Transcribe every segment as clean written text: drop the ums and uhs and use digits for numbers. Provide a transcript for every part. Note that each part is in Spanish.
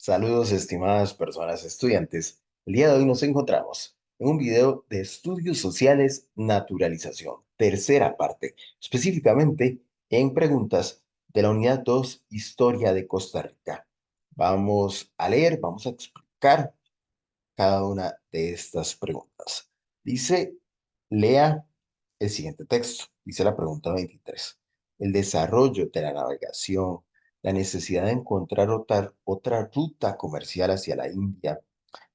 Saludos, estimadas personas estudiantes. El día de hoy nos encontramos en un video de estudios sociales, naturalización, tercera parte, específicamente en preguntas de la unidad 2, Historia de Costa Rica. Vamos a leer, vamos a explicar cada una de estas preguntas. Dice, lea el siguiente texto. Dice la pregunta 23. El desarrollo de la navegación, la necesidad de encontrar otra ruta comercial hacia la India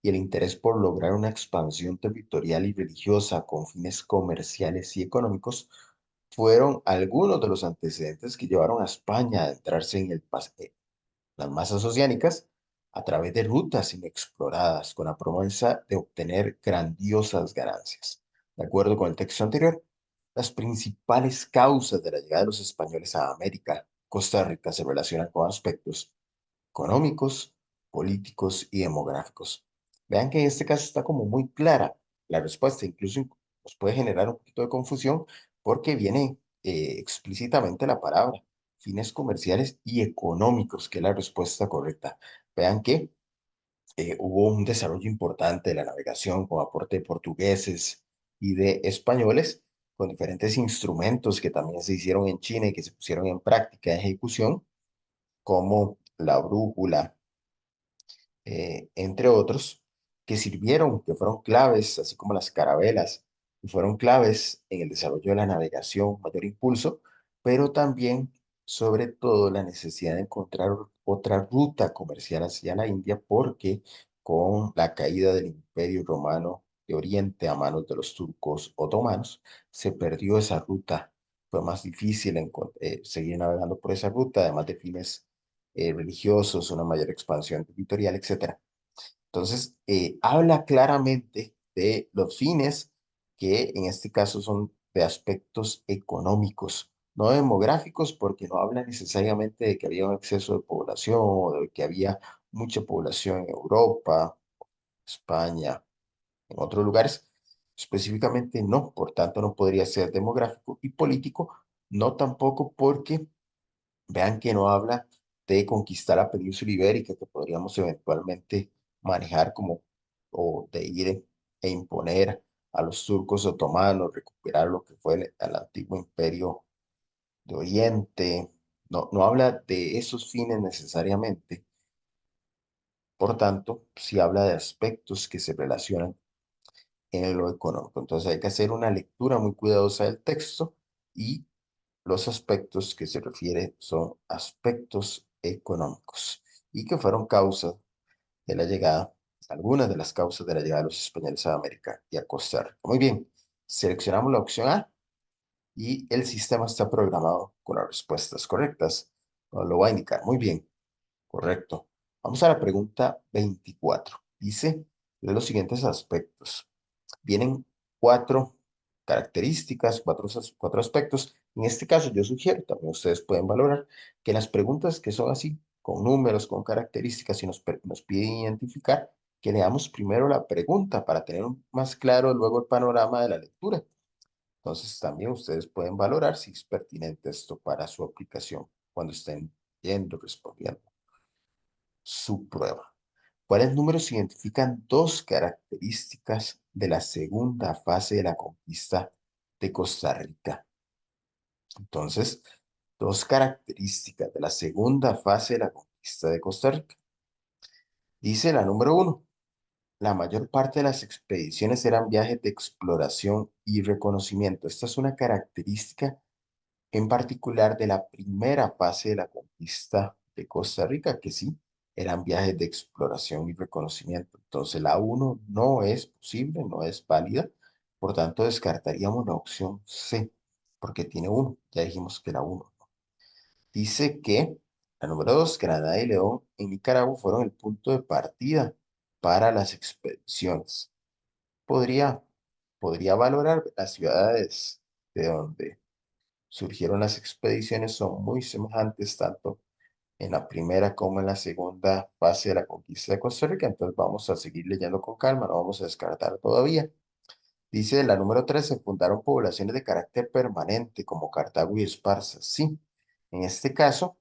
y el interés por lograr una expansión territorial y religiosa con fines comerciales y económicos fueron algunos de los antecedentes que llevaron a España a adentrarse en las masas oceánicas a través de rutas inexploradas con la promesa de obtener grandiosas ganancias. De acuerdo con el texto anterior, las principales causas de la llegada de los españoles a América, Costa Rica, se relacionan con aspectos económicos, políticos y demográficos. Vean que en este caso está como muy clara la respuesta, incluso nos puede generar un poquito de confusión porque viene explícitamente la palabra fines comerciales y económicos, que es la respuesta correcta. Vean que hubo un desarrollo importante de la navegación con aporte de portugueses y de españoles, con diferentes instrumentos que también se hicieron en China y que se pusieron en práctica, en ejecución, como la brújula, entre otros, que sirvieron, que fueron claves, así como las carabelas, que fueron claves en el desarrollo de la navegación, mayor impulso, pero también, sobre todo, la necesidad de encontrar otra ruta comercial hacia la India, porque con la caída del Imperio Romano de Oriente a manos de los turcos otomanos, se perdió esa ruta. Fue más difícil seguir navegando por esa ruta, además de fines religiosos, una mayor expansión territorial, etcétera. Entonces, habla claramente de los fines que en este caso son de aspectos económicos, no demográficos, porque no habla necesariamente de que había un exceso de población o de que había mucha población en Europa, España, en otros lugares. Específicamente no, por tanto no podría ser demográfico y político, no tampoco porque vean que no habla de conquistar la península ibérica, que podríamos eventualmente manejar como, o de ir e imponer a los turcos otomanos, recuperar lo que fue el antiguo imperio de Oriente. No, no habla de esos fines necesariamente. Por tanto, sí habla de aspectos que se relacionan en lo económico. Entonces hay que hacer una lectura muy cuidadosa del texto y los aspectos que se refiere son aspectos económicos y que fueron causas de la llegada, algunas de las causas de la llegada de los españoles a América y a Costa Rica. Muy bien, seleccionamos la opción A y el sistema está programado con las respuestas correctas. Nos lo va a indicar. Muy bien, correcto. Vamos a la pregunta 24. Dice de los siguientes aspectos. Vienen cuatro características, cuatro aspectos. En este caso, yo sugiero, también ustedes pueden valorar, que las preguntas que son así, con números, con características, y nos piden identificar, que leamos primero la pregunta para tener más claro luego el panorama de la lectura. Entonces, también ustedes pueden valorar si es pertinente esto para su aplicación cuando estén yendo, respondiendo su prueba. ¿Cuáles números identifican dos características de la segunda fase de la conquista de Costa Rica? Entonces, dos características de la segunda fase de la conquista de Costa Rica. Dice la número uno, la mayor parte de las expediciones eran viajes de exploración y reconocimiento. Esta es una característica en particular de la primera fase de la conquista de Costa Rica, que sí, eran viajes de exploración y reconocimiento. Entonces la uno no es posible, no es válida, por tanto descartaríamos la opción C, porque tiene uno, ya dijimos que la uno. Dice que la número 2, Granada y León en Nicaragua fueron el punto de partida para las expediciones. Podría, podría valorar las ciudades de donde surgieron las expediciones son muy semejantes tanto en la primera como en la segunda fase de la conquista de Costa Rica. Entonces vamos a seguir leyendo con calma, no vamos a descartar todavía. Dice la número 3, se fundaron poblaciones de carácter permanente como Cartago y Esparza. Sí, en este caso,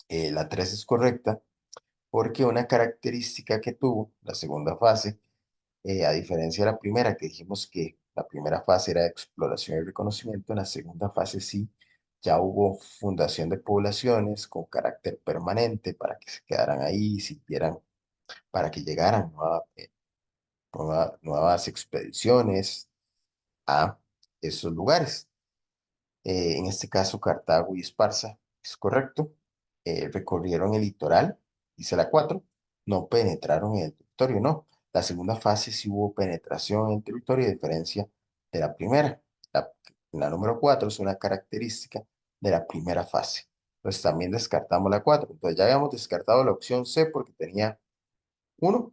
la 3 es correcta porque una característica que tuvo la segunda fase, a diferencia de la primera, que dijimos que la primera fase era de exploración y reconocimiento, en la segunda fase sí, ya hubo fundación de poblaciones con carácter permanente para que se quedaran ahí, siguieran, para que llegaran nuevas expediciones a esos lugares. En este caso Cartago y Esparza, es correcto, recorrieron el litoral, dice la 4, no penetraron en el territorio, no. La segunda fase sí hubo penetración en el territorio, a diferencia de la primera. La, la número 4 es una característica de la primera fase. Entonces también descartamos la 4. Entonces ya habíamos descartado la opción C porque tenía 1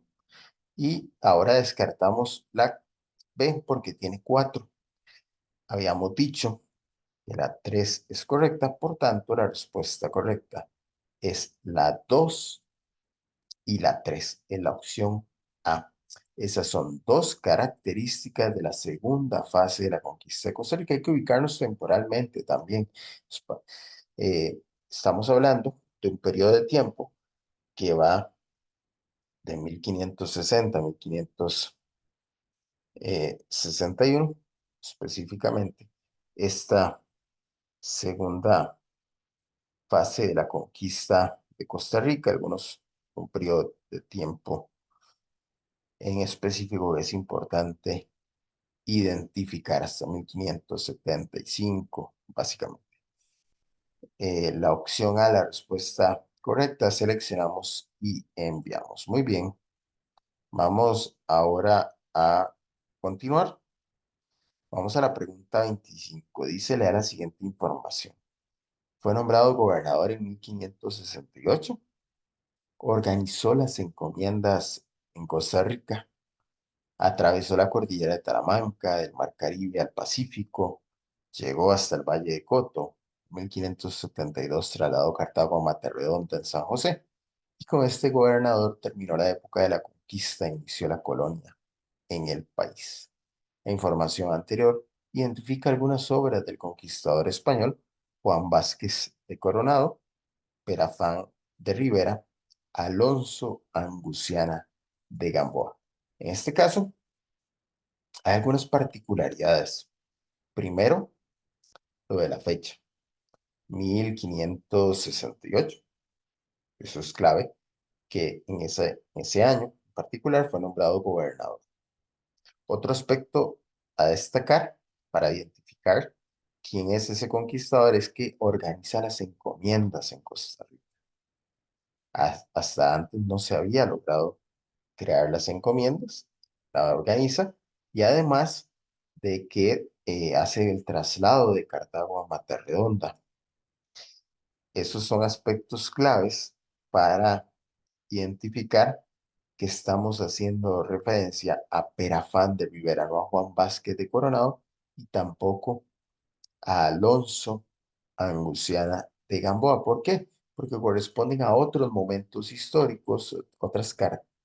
y ahora descartamos la B porque tiene 4. Habíamos dicho que la 3 es correcta, por tanto, la respuesta correcta es la 2 y la 3 en la opción A. Esas son dos características de la segunda fase de la conquista de Costa Rica. Hay que ubicarnos temporalmente también. Espa- Estamos hablando de un periodo de tiempo que va de 1560 a 1561, específicamente. Esta segunda fase de la conquista de Costa Rica, un periodo de tiempo en específico que es importante identificar hasta 1575, básicamente. La opción A, la respuesta correcta, seleccionamos y enviamos. Muy bien, vamos ahora a continuar. Vamos a la pregunta 25. Dice, lea la siguiente información. Fue nombrado gobernador en 1568. Organizó las encomiendas en Costa Rica, atravesó la cordillera de Talamanca, del Mar Caribe al Pacífico, llegó hasta el Valle de Coto. En 1572 trasladó Cartago a Materredonda en San José, y con este gobernador terminó la época de la conquista e inició la colonia en el país. La información anterior identifica algunas obras del conquistador español Juan Vázquez de Coronado, Perafán de Rivera, Alonso Anguciana de Gamboa. En este caso, hay algunas particularidades. Primero, lo de la fecha, 1568. Eso es clave, que en ese año en particular fue nombrado gobernador. Otro aspecto a destacar para identificar quién es ese conquistador es que organiza las encomiendas en Costa Rica. Hasta antes no se había logrado crear las encomiendas, la organiza, y además de que hace el traslado de Cartago a Materredonda. Esos son aspectos claves para identificar que estamos haciendo referencia a Perafán de Rivera, no a Juan Vázquez de Coronado, y tampoco a Alonso Anguciana de Gamboa. ¿Por qué? Porque corresponden a otros momentos históricos, otras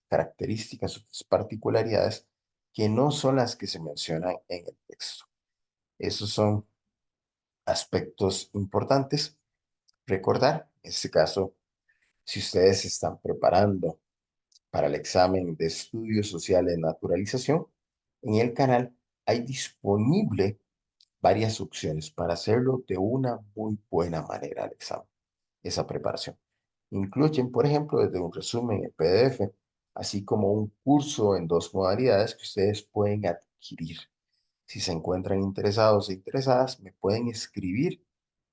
características, otras particularidades que no son las que se mencionan en el texto. Esos son aspectos importantes. Recordar, en este caso, si ustedes se están preparando para el examen de estudios sociales de naturalización, en el canal hay disponible varias opciones para hacerlo de una muy buena manera al examen, esa preparación. Incluyen, por ejemplo, desde un resumen en PDF, así como un curso en dos modalidades que ustedes pueden adquirir. Si se encuentran interesados e interesadas, me pueden escribir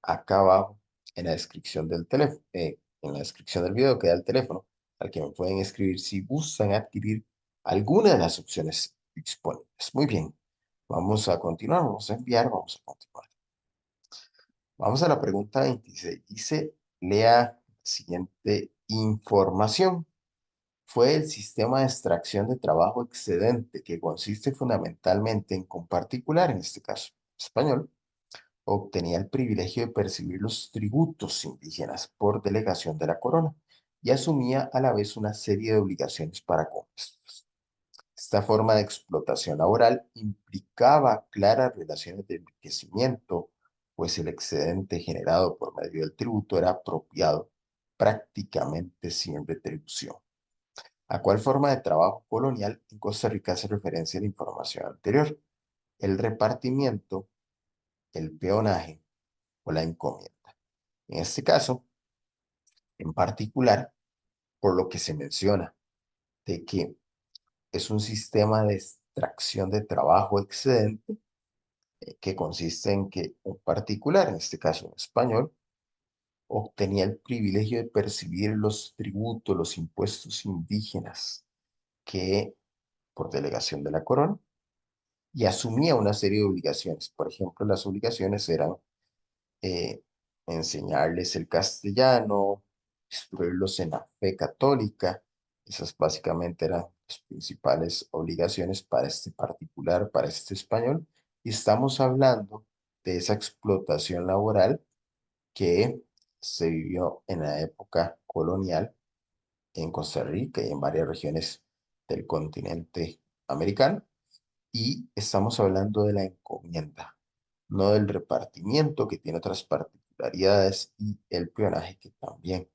acá abajo en la descripción del teléfono, en la descripción del video queda el teléfono al que me pueden escribir si gustan adquirir alguna de las opciones disponibles. Muy bien, vamos a continuar, vamos a enviar, vamos a continuar. Vamos a la pregunta 26. Dice, lea la siguiente información. Fue el sistema de extracción de trabajo excedente que consiste fundamentalmente en, con particular, en este caso español, obtenía el privilegio de percibir los tributos indígenas por delegación de la corona y asumía a la vez una serie de obligaciones para con estos. Esta forma de explotación laboral implicaba claras relaciones de enriquecimiento, pues el excedente generado por medio del tributo era apropiado prácticamente sin retribución. ¿A cuál forma de trabajo colonial en Costa Rica hace referencia a la información anterior? El repartimiento, el peonaje o la encomienda. En este caso, en particular, por lo que se menciona, de que es un sistema de extracción de trabajo excedente que consiste en que un particular, en este caso un español, obtenía el privilegio de percibir los tributos, los impuestos indígenas que por delegación de la corona y asumía una serie de obligaciones. Por ejemplo, las obligaciones eran eh, enseñarles el castellano, instruirlos en la fe católica. Esas básicamente eran las principales obligaciones para este particular, para este español. Y estamos hablando de esa explotación laboral que se vivió en la época colonial en Costa Rica y en varias regiones del continente americano. Y estamos hablando de la encomienda, no del repartimiento, que tiene otras particularidades, y el peonaje, que también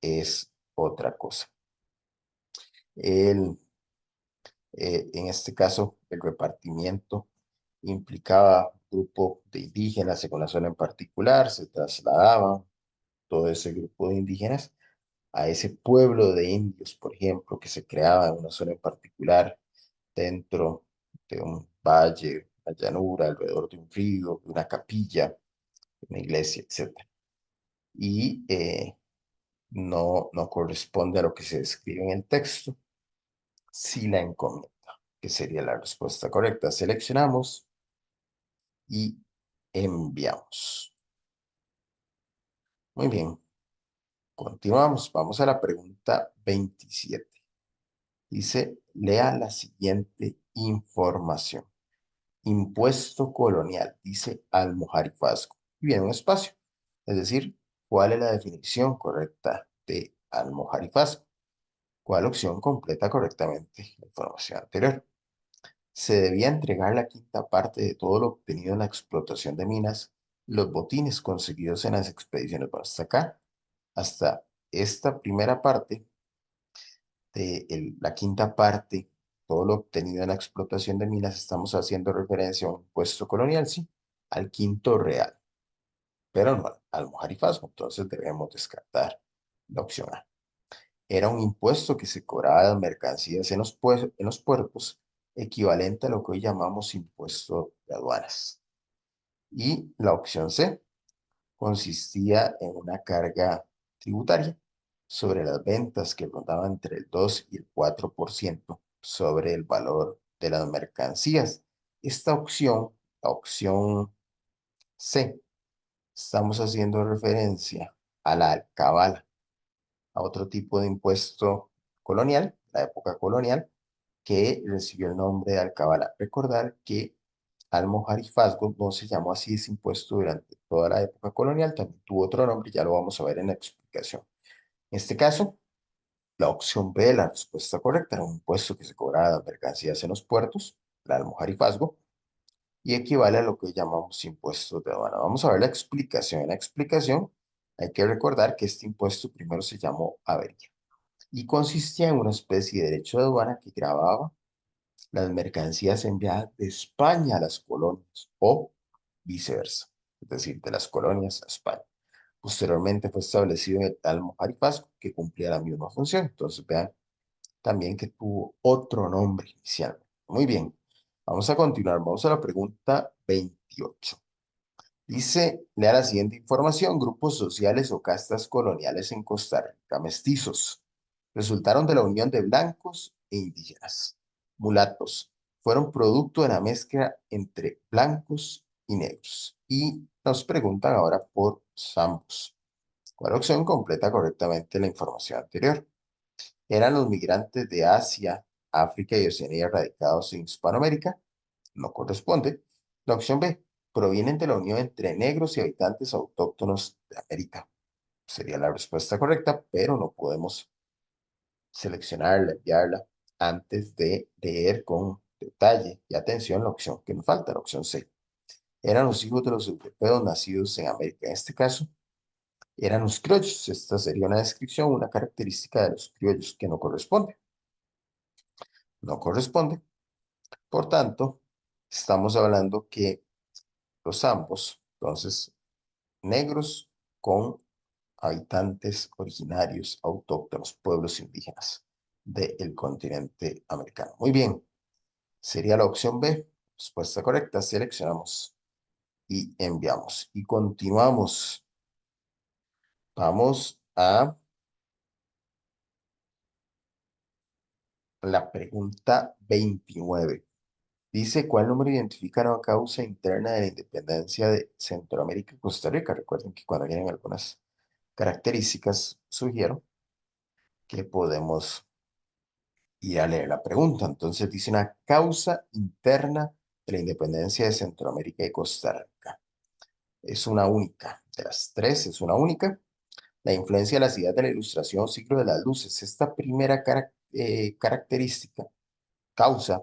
es otra cosa. El, en este caso, el repartimiento implicaba un grupo de indígenas según la zona en particular, se trasladaban todo ese grupo de indígenas a ese pueblo de indios, por ejemplo, que se creaba en una zona en particular dentro de un valle, una llanura, alrededor de un río, de una capilla, una iglesia, etcétera. Y no corresponde a lo que se describe en el texto, si la encomienda, que sería la respuesta correcta. Seleccionamos y enviamos. Muy bien, continuamos. Vamos a la pregunta 27. Dice, lea la siguiente información. Impuesto colonial, dice almojarifazgo. Y viene un espacio. Es decir, ¿cuál es la definición correcta de almojarifazgo? ¿Cuál opción completa correctamente la información anterior? Se debía entregar la quinta parte de todo lo obtenido en la explotación de minas, los botines conseguidos en las expediciones. Bueno, hasta acá, hasta esta primera parte de la quinta parte, todo lo obtenido en la explotación de minas, estamos haciendo referencia a un impuesto colonial, sí, al quinto real, pero no al mojarifazgo. Entonces debemos descartar la opción A. Era un impuesto que se cobraba de las mercancías en los puertos, equivalente a lo que hoy llamamos impuesto de aduanas. Y la opción C consistía en una carga tributaria sobre las ventas que rondaban entre el 2 y el 4% sobre el valor de las mercancías. Esta opción, la opción C, estamos haciendo referencia a la alcabala, a otro tipo de impuesto colonial, la época colonial, que recibió el nombre de alcabala. Recordar que almojarifazgo no se llamó así ese impuesto durante toda la época colonial, también tuvo otro nombre, ya lo vamos a ver en la explicación. En este caso, la opción B, la respuesta correcta, era un impuesto que se cobraba de las mercancías en los puertos, el almojarifazgo, y equivale a lo que llamamos impuestos de aduana. Vamos a ver la explicación. En la explicación hay que recordar que este impuesto primero se llamó avería y consistía en una especie de derecho de aduana que grababa las mercancías enviadas de España a las colonias o viceversa, es decir, de las colonias a España. Posteriormente fue establecido el almojarifazgo que cumplía la misma función. Entonces vean también que tuvo otro nombre inicial. Muy bien, vamos a continuar. Vamos a la pregunta 28. Dice, lea la siguiente información: grupos sociales o castas coloniales en Costa Rica, mestizos, resultaron de la unión de blancos e indígenas. Mulatos, fueron producto de la mezcla entre blancos y negros. Y nos preguntan ahora por ambos. ¿Cuál opción completa correctamente la información anterior? ¿Eran los migrantes de Asia, África y Oceanía radicados en Hispanoamérica? No corresponde. La opción B, provienen de la unión entre negros y habitantes autóctonos de América. Sería la respuesta correcta, pero no podemos seleccionarla, enviarla antes de leer con detalle y atención la opción que nos falta, la opción C. Eran los hijos de los europeos nacidos en América. En este caso, eran los criollos. Esta sería una descripción, una característica de los criollos que no corresponde. No corresponde. Por tanto, estamos hablando que los ambos, entonces, negros con habitantes originarios, autóctonos, pueblos indígenas del continente americano. Muy bien, sería la opción B. Respuesta correcta, seleccionamos y enviamos. Y continuamos. Vamos a la pregunta 29. Dice, ¿cuál número identifica la causa interna de la independencia de Centroamérica y Costa Rica? Recuerden que cuando vienen algunas características, sugiero que podemos ir a leer la pregunta. Entonces dice una causa interna de la independencia de Centroamérica y Costa Rica. Es una única. De las tres, es una única. La influencia de la ciudad de la ilustración, siglo de las luces. Esta primera característica, causa,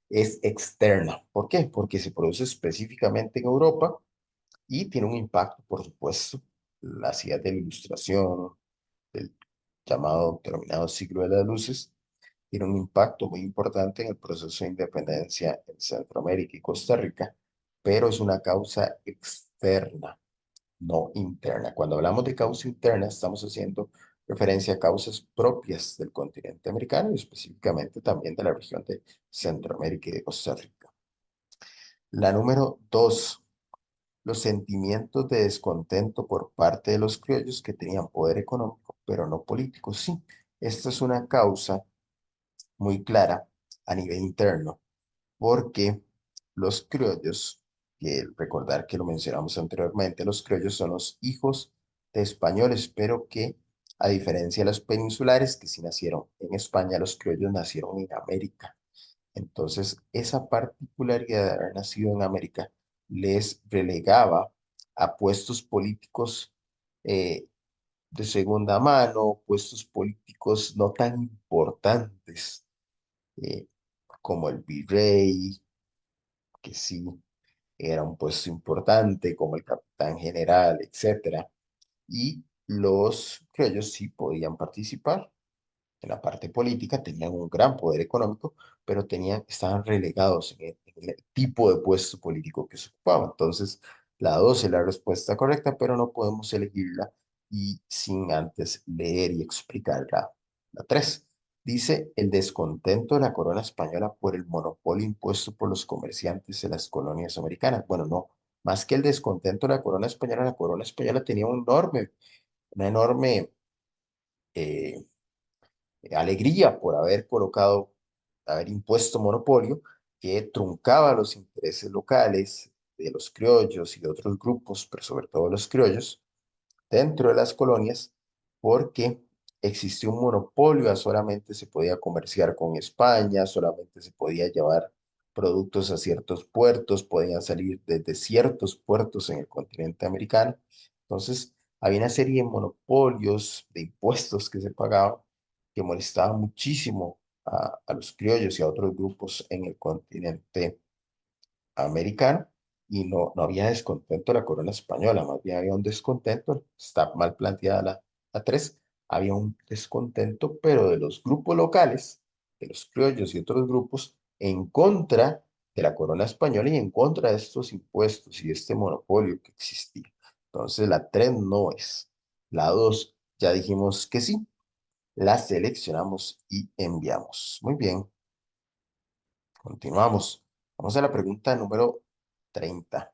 es externa. ¿Por qué? Porque se produce específicamente en Europa y tiene un impacto, por supuesto, la ciudad de la ilustración, del llamado, denominado siglo de las luces, tiene un impacto muy importante en el proceso de independencia en Centroamérica y Costa Rica, pero es una causa externa, no interna. Cuando hablamos de causa interna, estamos haciendo referencia a causas propias del continente americano y específicamente también de la región de Centroamérica y de Costa Rica. La número dos, los sentimientos de descontento por parte de los criollos que tenían poder económico, pero no político. Sí, esta es una causa muy clara a nivel interno, porque los criollos, que recordar que lo mencionamos anteriormente, los criollos son los hijos de españoles, pero que a diferencia de los peninsulares, que sí nacieron en España, los criollos nacieron en América. Entonces, esa particularidad de haber nacido en América les relegaba a puestos políticos eh, de segunda mano, puestos políticos no tan importantes eh, como el virrey, que sí era un puesto importante, como el capitán general, etcétera. Y los criollos sí podían participar en la parte política, tenían un gran poder económico, pero estaban relegados en el tipo de puesto político que se ocupaba. Entonces, la 2 es la respuesta correcta, pero no podemos elegirla y sin antes leer y explicar la 3. Dice el descontento de la corona española por el monopolio impuesto por los comerciantes de las colonias americanas. Bueno, no, más que el descontento de la corona española tenía una enorme eh, alegría por haber colocado, haber impuesto monopolio que truncaba los intereses locales de los criollos y de otros grupos, pero sobre todo los criollos, dentro de las colonias, porque existió un monopolio, solamente se podía comerciar con España, solamente se podía llevar productos a ciertos puertos, podían salir desde ciertos puertos en el continente americano. Entonces, había una serie de monopolios, de impuestos que se pagaban, que molestaban muchísimo a los criollos y a otros grupos en el continente americano y no había descontento de la corona española, más bien había un descontento, está mal planteada la 3, había un descontento, pero de los grupos locales, de los criollos y otros grupos, en contra de la corona española y en contra de estos impuestos y de este monopolio que existía. Entonces la 3 no es. La 2 ya dijimos que sí, la seleccionamos y enviamos. Muy bien, continuamos. Vamos a la pregunta número 30.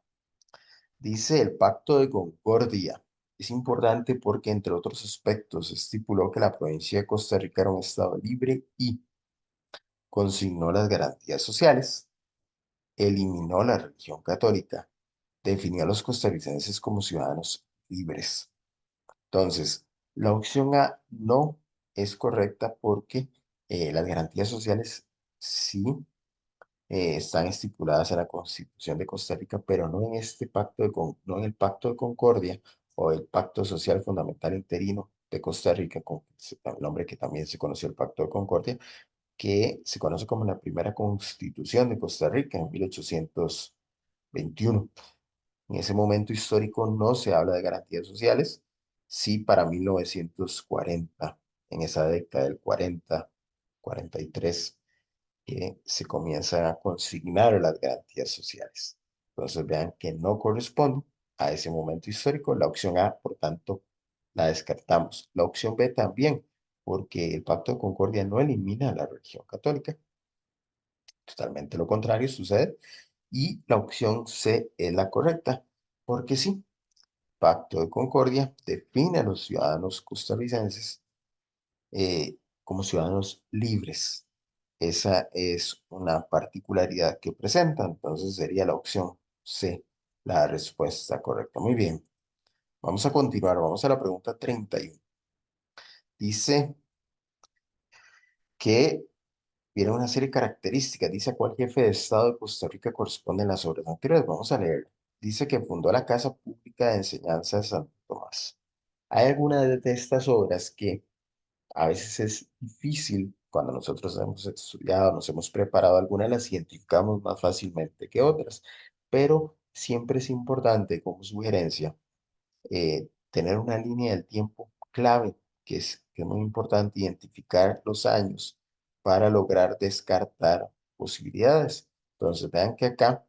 Dice el Pacto de Concordia. Es importante porque, entre otros aspectos, estipuló que la provincia de Costa Rica era un estado libre y consignó las garantías sociales, eliminó la religión católica, definió a los costarricenses como ciudadanos libres. Entonces, la opción A no es correcta porque las garantías sociales sí están estipuladas en la Constitución de Costa Rica, pero no en este no en el Pacto de Concordia o el Pacto Social Fundamental Interino de Costa Rica, con el nombre que también se conoció el Pacto de Concordia, que se conoce como la primera Constitución de Costa Rica en 1821. En ese momento histórico no se habla de garantías sociales, sí para 1940, en esa década del 40, 43, que se comienzan a consignar las garantías sociales. Entonces vean que no corresponde a ese momento histórico. La opción A, por tanto, la descartamos. La opción B también, porque el Pacto de Concordia no elimina la religión católica. Totalmente lo contrario sucede. Y la opción C es la correcta, porque sí, Pacto de Concordia define a los ciudadanos costarricenses como ciudadanos libres. Esa es una particularidad que presenta, entonces sería la opción C, la respuesta correcta. Muy bien, vamos a continuar, vamos a la pregunta 31. Dice que viene una serie de características, dice a cuál jefe de Estado de Costa Rica corresponden las obras anteriores. Vamos a leer. Dice que fundó la Casa Pública de Enseñanza de Santo Tomás. ¿Hay alguna de estas obras que a veces es difícil cuando nosotros hemos estudiado, nos hemos preparado, algunas las identificamos más fácilmente que otras, pero siempre es importante como sugerencia tener una línea del tiempo clave, que es muy importante identificar los años para lograr descartar posibilidades. Entonces vean que acá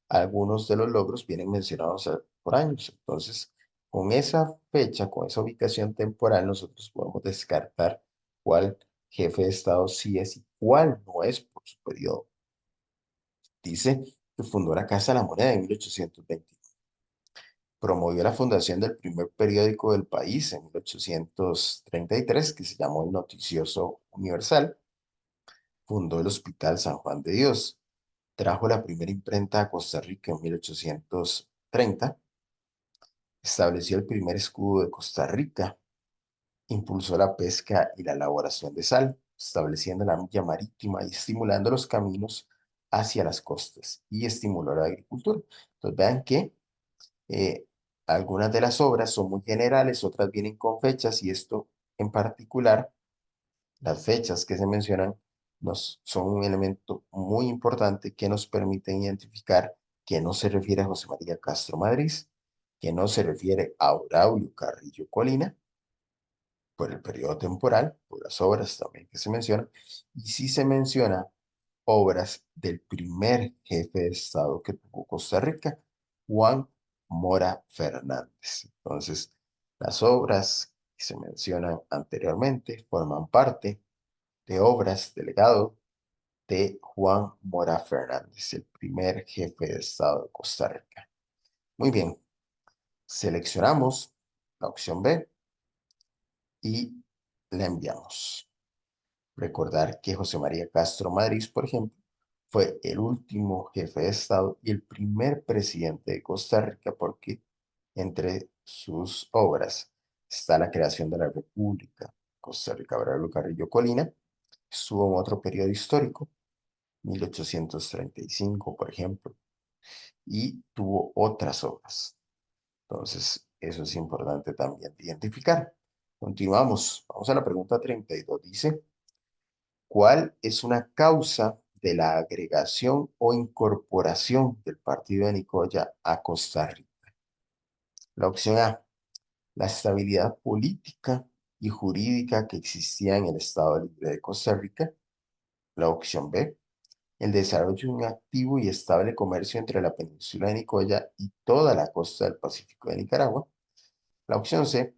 algunos de los logros vienen mencionados por años. Entonces, con esa fecha, con esa ubicación temporal, nosotros podemos descartar cuál jefe de Estado sí es y cuál no es por su periodo. Dice que fundó la Casa de la Moneda en 1820. Promovió la fundación del primer periódico del país en 1833, que se llamó El Noticioso Universal. Fundó el Hospital San Juan de Dios. Trajo la primera imprenta a Costa Rica en 1830. Estableció el primer escudo de Costa Rica. Impulsó la pesca y la elaboración de sal, estableciendo la milla marítima y estimulando los caminos hacia las costas. Y estimuló la agricultura. Entonces vean que eh, algunas de las obras son muy generales, otras vienen con fechas y esto en particular, las fechas que se mencionan, son un elemento muy importante que nos permite identificar que no se refiere a José María Castro Madrid, que no se refiere a Braulio Carrillo Colina, por el periodo temporal, por las obras también que se mencionan, y sí se menciona obras del primer jefe de Estado que tuvo Costa Rica, Juan Mora Fernández. Entonces, las obras que se mencionan anteriormente forman parte de obras del legado de Juan Mora Fernández, el primer jefe de Estado de Costa Rica. Muy bien, seleccionamos la opción B y la enviamos. Recordar que José María Castro Madrid, por ejemplo, fue el último jefe de Estado y el primer presidente de Costa Rica porque entre sus obras está la creación de la República. Costa Rica, Braulio Carrillo Colina estuvo en otro periodo histórico, 1835, por ejemplo, y tuvo otras obras. Entonces, eso es importante también de identificar. Continuamos. Vamos a la pregunta 32. Dice, ¿cuál es una causa de la agregación o incorporación del partido de Nicoya a Costa Rica? La opción A, la estabilidad política y jurídica que existía en el Estado Libre de Costa Rica. La opción B, el desarrollo de un activo y estable comercio entre la península de Nicoya y toda la costa del Pacífico de Nicaragua. La opción C,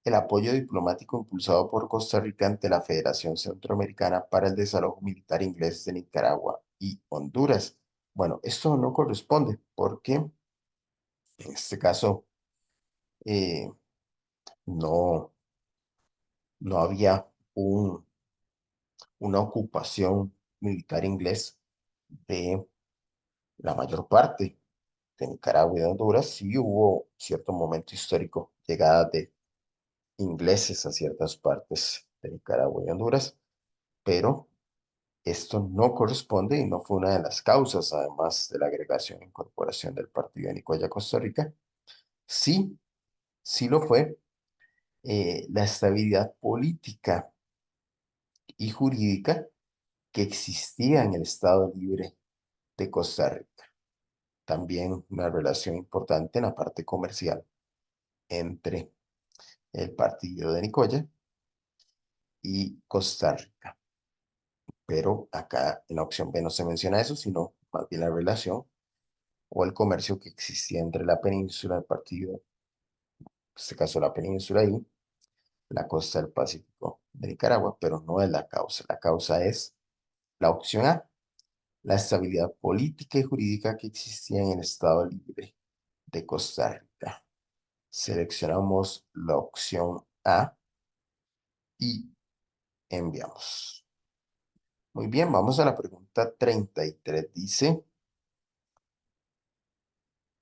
el apoyo diplomático impulsado por Costa Rica ante la Federación Centroamericana para el desalojo militar inglés de Nicaragua y Honduras. Bueno, esto no corresponde porque en este caso eh, no, no había una ocupación militar inglés de la mayor parte de Nicaragua y de Honduras. Sí hubo cierto momento histórico, llegada de ingleses a ciertas partes de Nicaragua y Honduras, pero esto no corresponde y no fue una de las causas, además de la agregación e incorporación del partido de Nicoya, Costa Rica. Sí, sí lo fue la estabilidad política y jurídica que existía en el Estado Libre de Costa Rica. También una relación importante en la parte comercial entre el partido de Nicoya y Costa Rica. Pero acá en la opción B no se menciona eso, sino más bien la relación o el comercio que existía entre la península del partido, en este caso la península y la costa del Pacífico de Nicaragua, pero no es la causa. La causa es la opción A, la estabilidad política y jurídica que existía en el Estado Libre de Costa Rica. Seleccionamos la opción A y enviamos. Muy bien, vamos a la pregunta 33. Dice,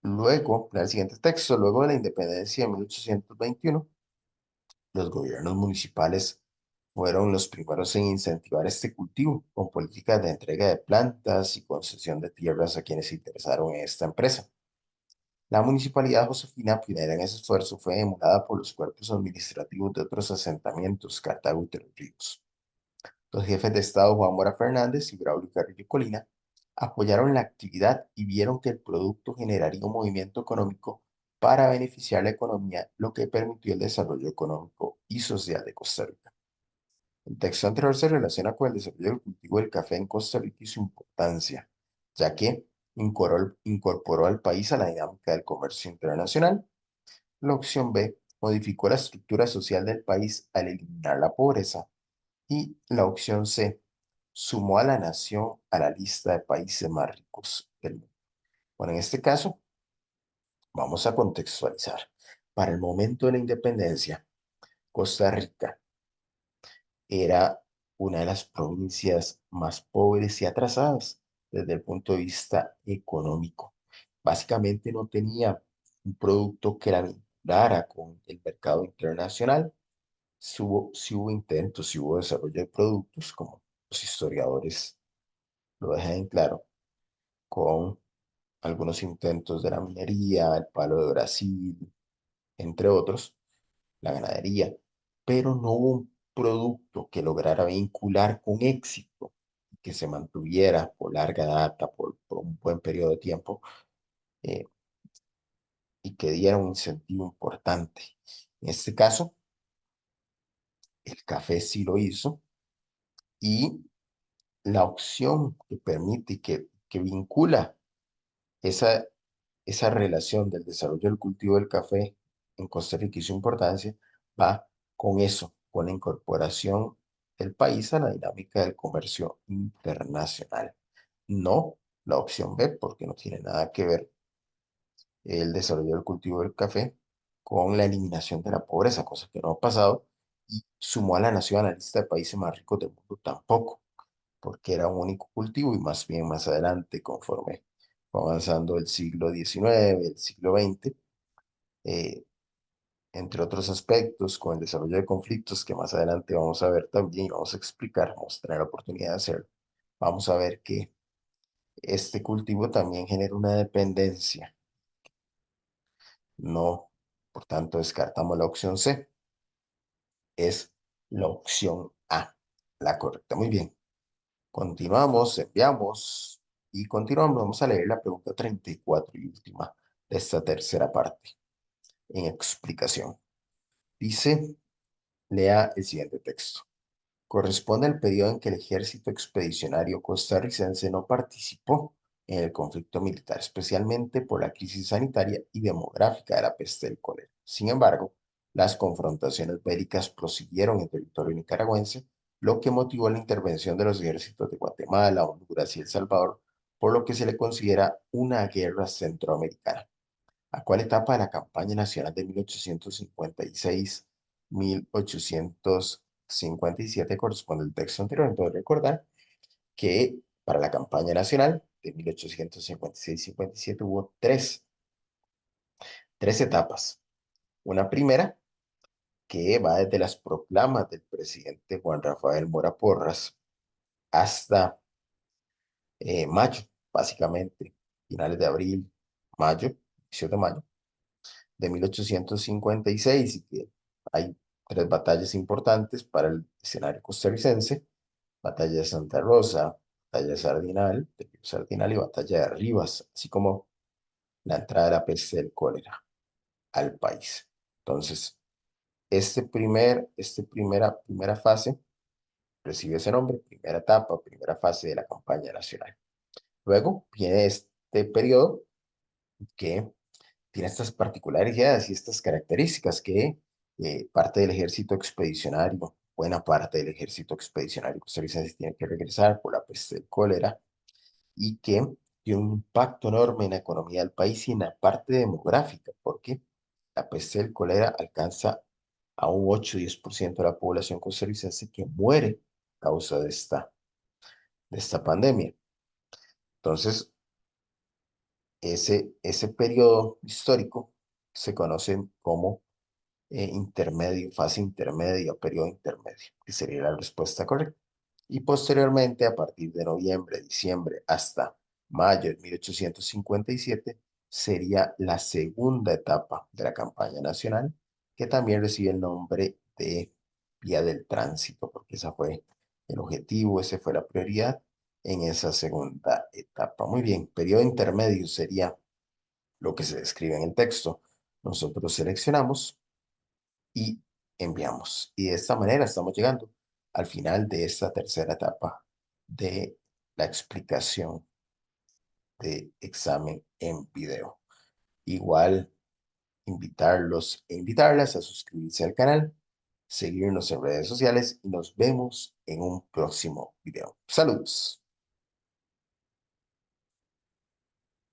luego, el siguiente texto, luego de la independencia de 1821, los gobiernos municipales fueron los primeros en incentivar este cultivo, con políticas de entrega de plantas y concesión de tierras a quienes se interesaron en esta empresa. La municipalidad josefina, pionera en ese esfuerzo, fue emulada por los cuerpos administrativos de otros asentamientos, Cartago y Tres Ríos. Los jefes de Estado Juan Mora Fernández y Braulio Carrillo Colina apoyaron la actividad y vieron que el producto generaría un movimiento económico para beneficiar la economía, lo que permitió el desarrollo económico y social de Costa Rica. El texto anterior se relaciona con el desarrollo del cultivo del café en Costa Rica y su importancia, ya que incorporó al país a la dinámica del comercio internacional. La opción B modificó la estructura social del país al eliminar la pobreza. Y la opción C sumó a la nación a la lista de países más ricos del mundo. Bueno, en este caso, vamos a contextualizar. Para el momento de la independencia, Costa Rica era una de las provincias más pobres y atrasadas desde el punto de vista económico. Básicamente no tenía un producto que la vinculara con el mercado internacional. Sí hubo intentos, sí hubo desarrollo de productos, como los historiadores lo dejan en claro, con algunos intentos de la minería, el palo de Brasil, entre otros, la ganadería, pero no hubo un producto que lograra vincular con éxito, que se mantuviera por larga data, por un buen periodo de tiempo, eh, y que diera un incentivo importante. En este caso, el café sí lo hizo y la opción que permite y que vincula esa, esa relación del desarrollo del cultivo del café en Costa Rica y su importancia va con eso, con la incorporación del país a la dinámica del comercio internacional. No la opción B, porque no tiene nada que ver el desarrollo del cultivo del café con la eliminación de la pobreza, cosa que no ha pasado, y sumó a la nación a la lista de países más ricos del mundo tampoco, porque era un único cultivo y más bien más adelante, conforme fue avanzando el siglo XIX, el siglo XX, eh, entre otros aspectos, con el desarrollo de conflictos que más adelante vamos a ver también y vamos a explicar, vamos a tener la oportunidad de hacerlo, vamos a ver que este cultivo también genera una dependencia. No, por tanto, descartamos la opción C, es la opción A, la correcta. Muy bien. Continuamos, enviamos y continuamos. Vamos a leer la pregunta 34 y última de esta tercera parte en explicación. Dice, lea el siguiente texto. Corresponde al periodo en que el ejército expedicionario costarricense no participó en el conflicto militar, especialmente por la crisis sanitaria y demográfica de la peste del cólera. Sin embargo, las confrontaciones bélicas prosiguieron en territorio nicaragüense, lo que motivó la intervención de los ejércitos de Guatemala, Honduras y El Salvador, por lo que se le considera una guerra centroamericana. ¿A cuál etapa de la campaña nacional de 1856-1857 corresponde el texto anterior? Entonces, recordar que para la campaña nacional de 1856-57 hubo tres etapas. Una primera, que va desde las proclamas del presidente Juan Rafael Mora Porras hasta mayo, básicamente, finales de abril, mayo, 18 de mayo de 1856 y que hay tres batallas importantes para el escenario costarricense: batalla de Santa Rosa, batalla de Río Sardinal y batalla de Rivas, así como la entrada de la peste del cólera al país. Entonces, Primera fase recibe ese nombre, primera etapa, primera fase de la campaña nacional. Luego viene este periodo que tiene estas particularidades y estas características que parte del ejército expedicionario, buena parte del ejército expedicionario costarricense tiene que regresar por la peste del cólera y que tiene un impacto enorme en la economía del país y en la parte demográfica, porque la peste del cólera alcanza a un 8 o 10% de la población costarricense que muere a causa de esta pandemia. Entonces, ese periodo histórico se conoce como intermedio, fase intermedia o periodo intermedio, que sería la respuesta correcta. Y posteriormente, a partir de noviembre, diciembre hasta mayo de 1857, sería la segunda etapa de la campaña nacional, que también recibe el nombre de Vía del Tránsito, porque ese fue el objetivo, esa fue la prioridad en esa segunda etapa. Muy bien, periodo intermedio sería lo que se describe en el texto. Nosotros seleccionamos y enviamos. Y de esta manera estamos llegando al final de esta tercera etapa de la explicación de examen en video. Igual invitarlos e invitarlas a suscribirse al canal, seguirnos en redes sociales y nos vemos en un próximo video. Saludos.